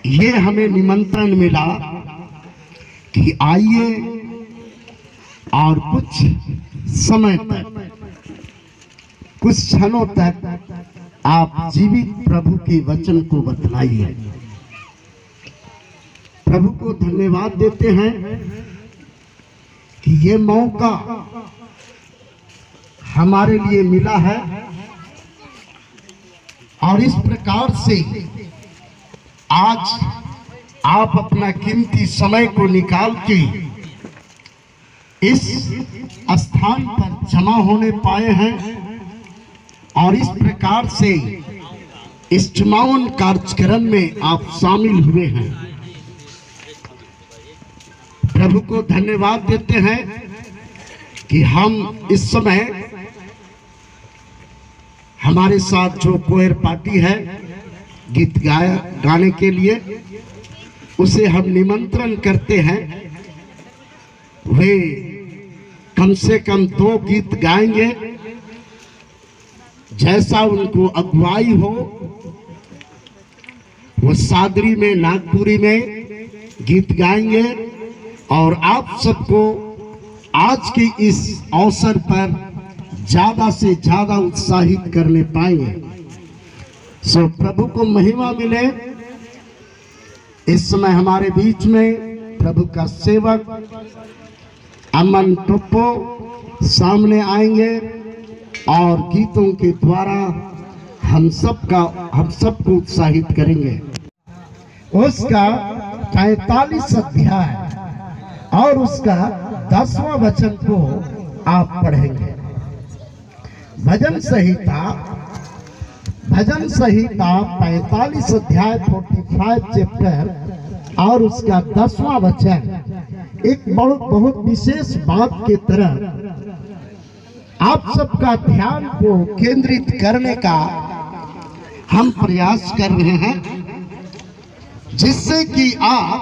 ये हमें निमंत्रण मिला कि आइए और कुछ समय तक, कुछ क्षणों तक आप जीवित प्रभु के वचन को बतलाइए। प्रभु को धन्यवाद देते हैं कि ये मौका हमारे लिए मिला है और इस प्रकार से आज आप अपना कीमती समय को निकाल के इस स्थान पर जमा होने पाए हैं और इस प्रकार से इस चुमावन कार्यक्रम में आप शामिल हुए हैं। प्रभु को धन्यवाद देते हैं कि हम इस समय हमारे साथ जो कोयर पार्टी है गीत गाने के लिए, उसे हम निमंत्रण करते हैं। वे कम से कम 2 गीत गाएंगे, जैसा उनको अगुवाई हो। वो सादरी में, नागपुरी में गीत गाएंगे और आप सबको आज के इस अवसर पर ज्यादा से ज्यादा उत्साहित करने पाएंगे। सो प्रभु को महिमा मिले। इस समय हमारे बीच में प्रभु का सेवक अमन टोप्पो सामने आएंगे और गीतों के द्वारा हम सबको उत्साहित करेंगे। उसका 45 अध्याय और उसका 10वां वचन को आप पढ़ेंगे। भजन संहिता 45 अध्याय 45 चैप्टर और उसका 10वां वचन एक बहुत विशेष बात के तरह आप सबका ध्यान को केंद्रित करने का हम प्रयास कर रहे हैं, जिससे कि आप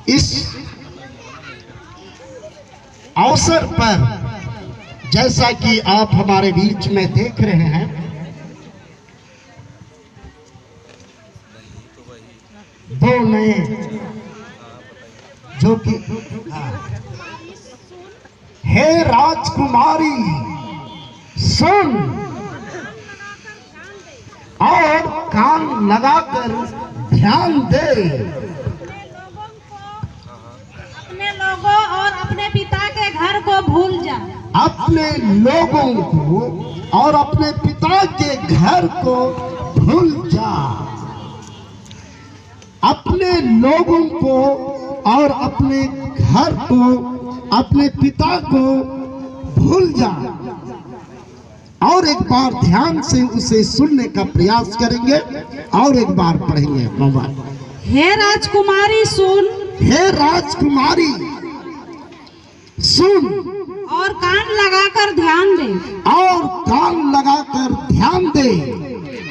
इस अवसर पर, जैसा कि आप हमारे बीच में देख रहे हैं, दो नए जो कि हे राजकुमारी सुन और कान लगाकर ध्यान दे। अपने लोगों और अपने पिता के घर को भूल जा। अपने लोगों को और अपने पिता के घर को भूल जा। अपने लोगों को और अपने घर को, अपने पिता को भूल जा। और एक बार ध्यान से उसे सुनने का प्रयास करेंगे और एक बार पढ़ेंगे। मोबाइल हे राजकुमारी सुन, हे राजकुमारी सुन और कान लगाकर ध्यान दे। और कान लगाकर ध्यान दे।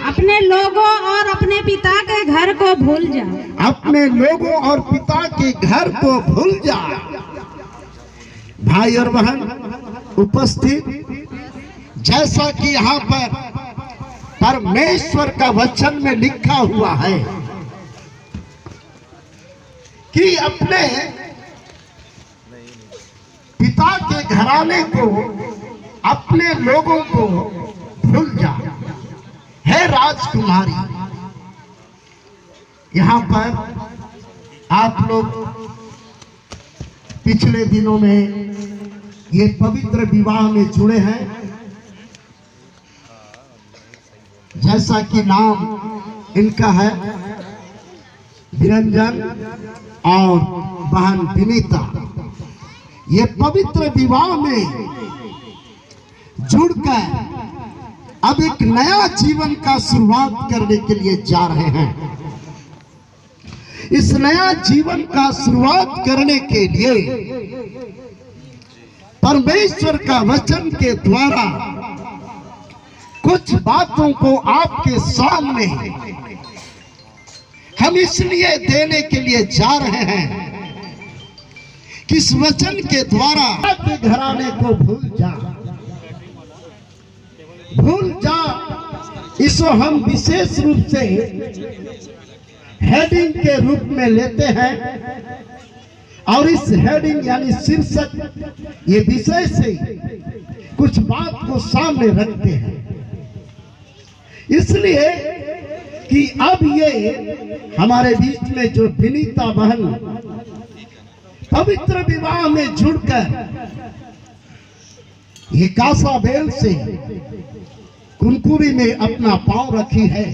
अपने लोगों और अपने पिता के घर को भूल जा। अपने लोगों और पिता के घर को भूल जा। भाई और बहन उपस्थित, जैसा कि यहाँ पर परमेश्वर का वचन में लिखा हुआ है कि अपने पिता के घराने को, अपने लोगों को भूल जा। हे राजकुमारी, यहाँ पर आप लोग पिछले दिनों में ये पवित्र विवाह में जुड़े हैं। जैसा कि नाम इनका है निरंजन और बहन विनीता, ये पवित्र विवाह में जुड़कर अब एक नया जीवन का शुरुआत करने के लिए जा रहे हैं। इस नया जीवन का शुरुआत करने के लिए परमेश्वर का वचन के द्वारा कुछ बातों को आपके सामने हम इसलिए देने के लिए जा रहे हैं कि इस वचन के द्वारा अपने घराने को भूल जा इसको हम विशेष रूप से हेडिंग के रूप में लेते हैं और इस हेडिंग यानी शीर्षक ये विषय से कुछ बात को सामने रखते हैं, इसलिए कि अब ये हमारे बीच में जो विनीता बहन पवित्र विवाह में जुड़कर ये कासाबेल से कुनकुरी में अपना पांव रखी है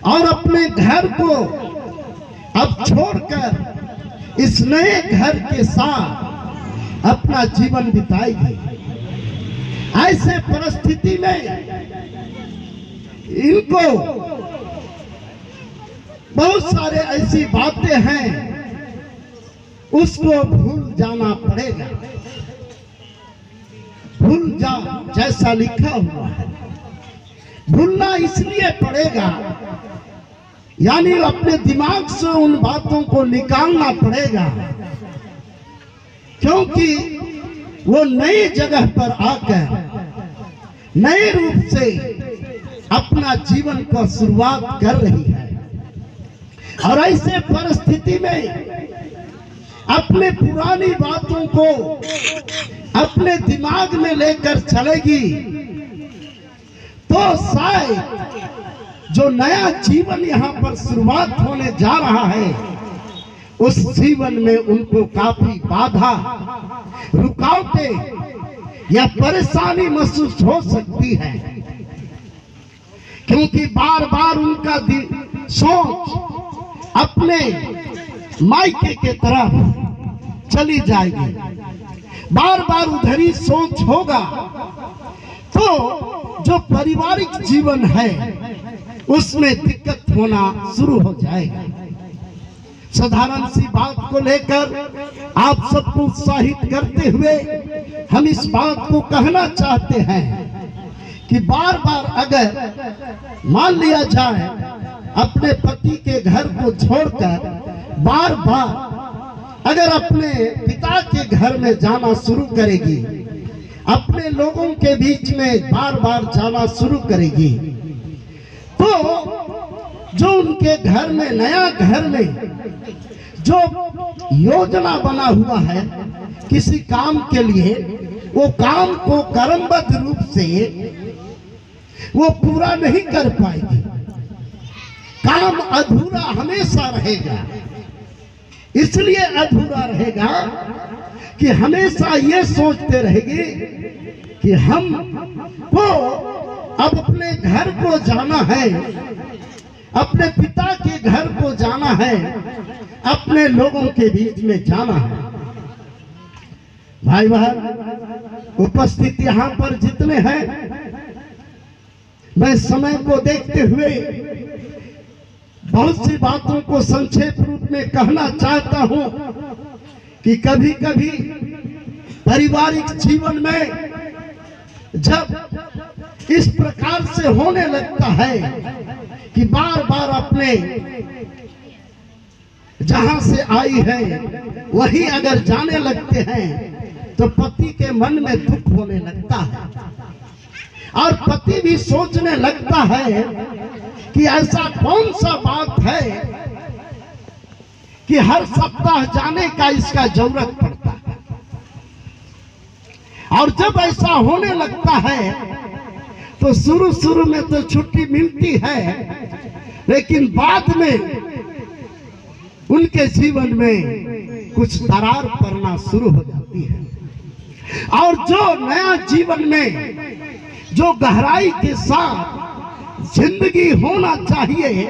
और अपने घर को अब छोड़कर इस नए घर के साथ अपना जीवन बिताएगी। ऐसे परिस्थिति में इनको बहुत सारे ऐसी बातें हैं उसको भूल जाना पड़ेगा। भूल जा जैसा लिखा हुआ है, भूलना इसलिए पड़ेगा यानी अपने दिमाग से उन बातों को निकालना पड़ेगा, क्योंकि वो नई जगह पर आकर नए रूप से अपना जीवन को शुरुआत कर रही है और ऐसे परिस्थिति में अपने पुरानी बातों को अपने दिमाग में लेकर चलेगी तो शायद जो नया जीवन यहाँ पर शुरुआत होने जा रहा है उस जीवन में उनको काफी बाधा, रुकावटें या परेशानी महसूस हो सकती है, क्योंकि बार बार उनका सोच अपने मायके के तरफ चली जाएगी, बार बार उधर ही सोच होगा तो जो पारिवारिक जीवन है उसमें दिक्कत होना शुरू हो जाएगा। साधारण सी बात को लेकर आप सबको उत्साहित करते हुए हम इस बात को कहना चाहते हैं कि बार बार अगर मान लिया जाए अपने पति के घर को छोड़कर बार बार अगर अपने पिता के घर में जाना शुरू करेगी, अपने लोगों के बीच में बार बार जाना शुरू करेगी, तो जो उनके घर में नया घर में जो योजना बना हुआ है किसी काम के लिए, वो काम को क्रमबद्ध रूप से वो पूरा नहीं कर पाएगी। काम अधूरा हमेशा रहेगा, इसलिए अधूरा रहेगा कि हमेशा ये सोचते रहेगी कि हम को अब अपने घर को जाना है, अपने पिता के घर को जाना है, अपने लोगों के बीच में जाना है। भाई बहन उपस्थित यहाँ पर जितने हैं, मैं समय को देखते हुए बहुत सी बातों को संक्षेप रूप में कहना चाहता हूं कि कभी कभी पारिवारिक जीवन में जब इस प्रकार से होने लगता है कि बार बार अपने जहां से आई है वही अगर जाने लगते हैं तो पति के मन में दुख होने लगता है और पति भी सोचने लगता है कि ऐसा कौन सा बात है कि हर सप्ताह जाने का इसका जरूरत पड़ता है। और जब ऐसा होने लगता है तो शुरू में तो छुट्टी मिलती है, लेकिन बाद में उनके जीवन में कुछ दरार पड़ना शुरू हो जाती है और जो नया जीवन में जो गहराई के साथ जिंदगी होना चाहिए,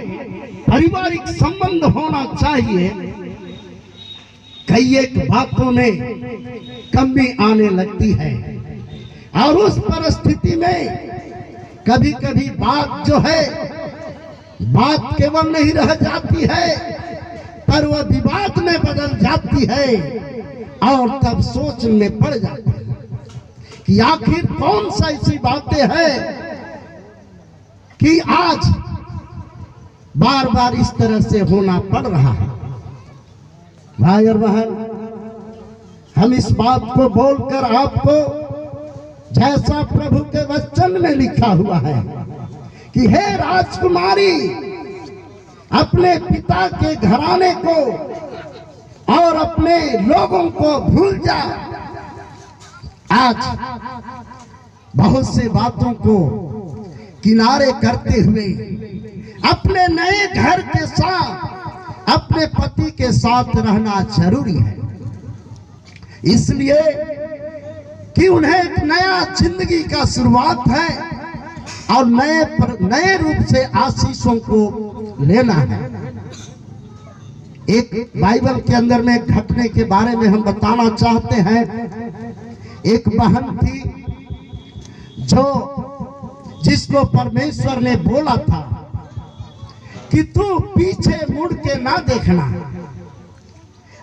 पारिवारिक संबंध होना चाहिए, कई एक बातों में कमी आने लगती है और उस परिस्थिति में कभी कभी बात जो है बात केवल नहीं रह जाती है पर वह विवाद में बदल जाती है और तब सोच में पड़ जाती है कि आखिर कौन सा ऐसी बातें हैं कि आज बार बार इस तरह से होना पड़ रहा है। भाई और बहन हम इस बात को बोलकर आपको जैसा प्रभु के वचन में लिखा हुआ है कि हे राजकुमारी, अपने पिता के घराने को और अपने लोगों को भूल जा। आज बहुत से बातों को किनारे करते हुए अपने नए घर के साथ अपने पति के साथ रहना जरूरी है, इसलिए कि उन्हें एक नया जिंदगी का शुरुआत है और नए रूप से आशीषों को लेना है। एक बाइबल के अंदर में घटने के बारे में हम बताना चाहते हैं। एक बहन थी जिसको परमेश्वर ने बोला था कि तू पीछे मुड़ के ना देखना,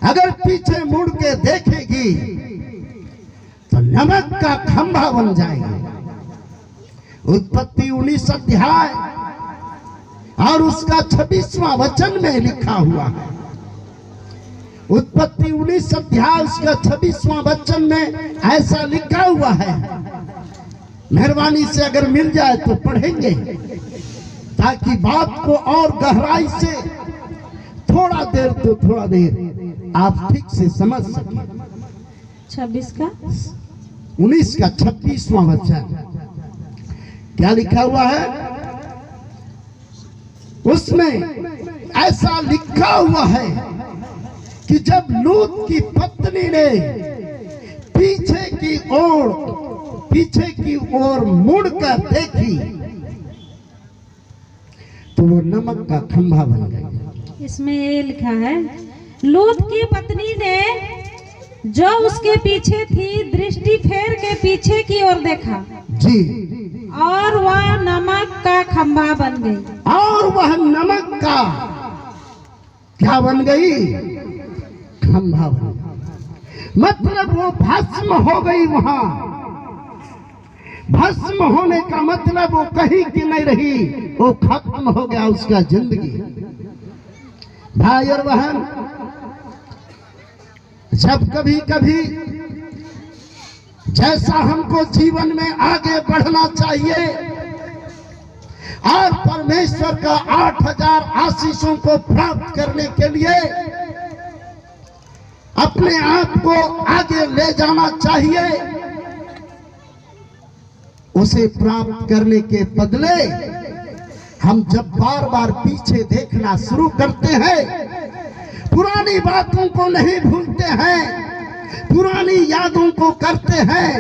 अगर पीछे मुड़ के देखेगी तो नमक का खंभा बन जाएगी। उत्पत्ति 19 अध्याय और उसका 26वां वचन में लिखा हुआ है। उत्पत्ति 19 अध्याय उसका 26वां वचन में ऐसा लिखा हुआ है। मेहरबानी से अगर मिल जाए तो पढ़ेंगे ताकि बात को और गहराई से थोड़ा देर आप ठीक से समझ सकें। 26 का 19 का 26वां वचन क्या लिखा हुआ है? उसमें ऐसा लिखा हुआ है कि जब लूत की पत्नी ने पीछे की ओर मुड़कर देखी तो वो नमक का खंभा बन गई। इसमें ये लिखा है, लूत की पत्नी ने जो उसके पीछे थी दृष्टि फेर के पीछे की ओर देखा जी, और वह नमक का खंभा बन गई। और वह नमक का क्या बन गई? खंभा बन गई। मतलब वो भस्म हो गई। वहां भस्म होने का मतलब वो कहीं की नहीं रही, वो खत्म हो गया उसका जिंदगी। भाई और बहन, जब कभी कभी जैसा हमको जीवन में आगे बढ़ना चाहिए और परमेश्वर का 8000 आशीषों को प्राप्त करने के लिए अपने आप को आगे ले जाना चाहिए, उसे प्राप्त करने के बदले हम जब बार बार पीछे देखना शुरू करते हैं, पुरानी बातों को नहीं भूलते हैं, पुरानी यादों को करते हैं।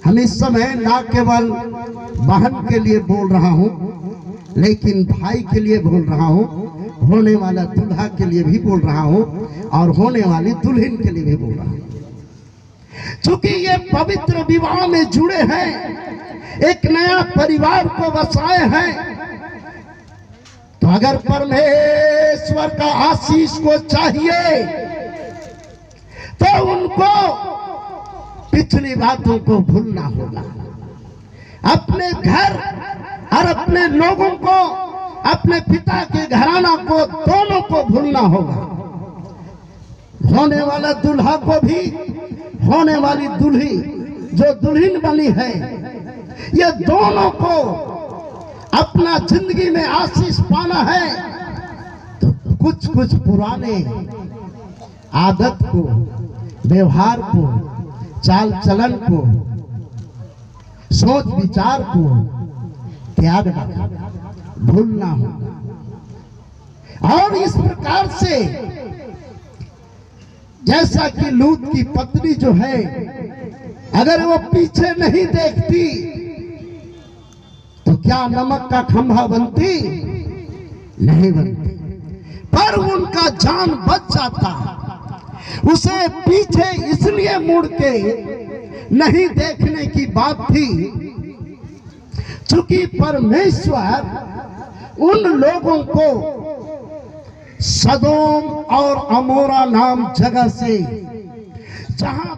हम इस समय ना केवल बहन के लिए बोल रहा हूं, लेकिन भाई के लिए बोल रहा हूं, होने वाला दूल्हा के लिए भी बोल रहा हूं और होने वाली दुल्हन के लिए भी बोल रहा हूं। चूंकि ये पवित्र विवाह में जुड़े हैं, एक नया परिवार को बसाए हैं, तो अगर परमेश्वर का आशीष को चाहिए तो उनको पिछली बातों को भूलना होगा। अपने घर और अपने लोगों को, अपने पिता के घराना को, दोनों को भूलना होगा। होने वाला दूल्हा को भी, होने वाली दूल्ही जो दुल्हन बनी है, ये दोनों को अपना जिंदगी में आशीष पाना है तो कुछ पुराने आदत को, व्यवहार को, चाल चलन को, सोच विचार को त्यागना, भूलना होगा। और इस प्रकार से जैसा कि लूत की पत्नी जो है, अगर वो पीछे नहीं देखती तो क्या नमक का खंभा बनती? नहीं बनती, पर उनका जान बच जाता। उसे पीछे इसलिए मुड़ के नहीं देखने की बात थी क्योंकि परमेश्वर उन लोगों को सदोम और अमोरा नाम जगह से, जहां